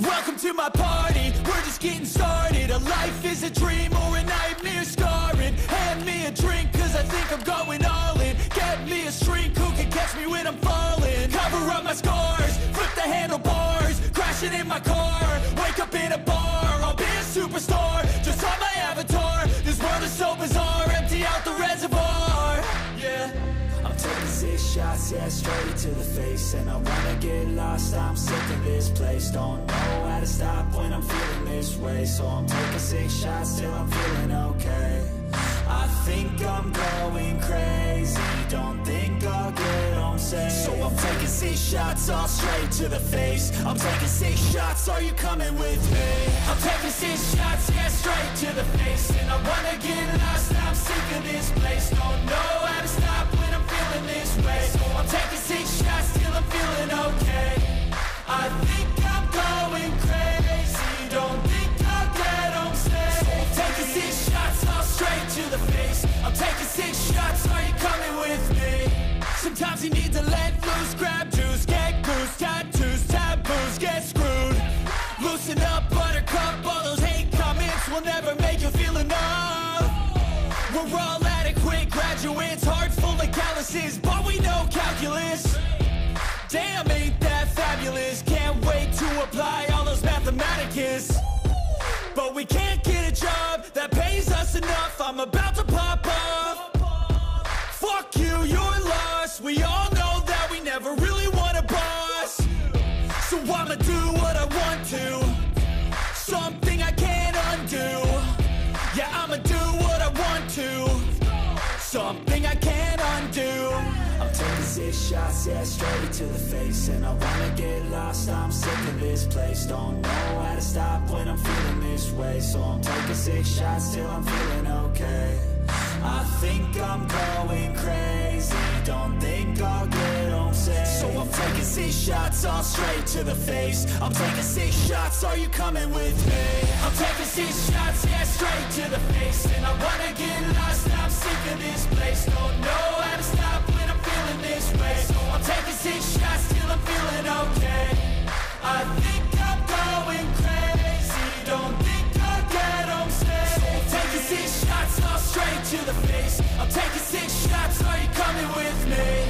Welcome to my party, we're just getting started. A life is a dream or a nightmare scarring. Hand me a drink cause I think I'm going all in. Get me a shrink who can catch me when I'm falling. Cover up my scars, flip the handlebars. Crashing in my car, wake up in a bar. I'll be a superstar, just on my avatar. This world is so bizarre, empty out the reservoir. Yeah, I'm taking 6 shots, yeah, straight to the face. And I wanna get lost, I'm sick of this place. Don't know how to stop when I'm feeling this way. So I'm taking 6 shots till I'm feeling okay. I think I'm going crazy, don't think I'll get home safe. So I'm taking 6 shots, all straight to the face. I'm taking 6 shots, are you coming with me? I'm taking 6 shots, yeah, straight to the face. And I wanna get lost, I'm sick of this place. Don't know how to stop when I'm feeling this way. So I'm taking 6 shots till I'm feeling okay. I think I'm going crazy, don't think I'll get home safe. So I'm taking 6 shots, all straight to the face. I'm taking 6 shots, are you coming with me? Sometimes you need to let loose, grab juice, get goose, tattoos, taboos, get screwed. Loosen up, buttercup, all those hate comments will never make you feel enough. We're all adequate graduates, hearts full of calluses, but we know calculus. Damn, ain't that fabulous? Can't wait to apply all those mathematicus. But we can't get a job that pays us enough. I'm about to pop off. Fuck you, you're lost. We all know that we never really want a boss. So I'ma do what I want to, something I can't undo. Yeah, I'ma do what I want to, something I can't undo. I'm taking 6 shots, yeah, straight to the face. And I wanna get lost, I'm sick of this place. Don't know how to stop when I'm feeling this way. So I'm taking 6 shots till I'm feeling okay. I think I'm going crazy, don't think I'll get home safe. So I'm taking 6 shots, all straight to the face. I'm taking 6 shots, are you coming with me? I'm taking 6 shots, yeah, straight to the face. And I wanna get lost, I'm sick of this place. Don't know how to stop when I'm feeling this way. So I'm taking 6 shots till I'm feeling okay. I think I'm going crazy, don't think I'll get home safe. So I'm taking 6 shots, all straight to the face. I'm taking 6 shots, are you coming with me?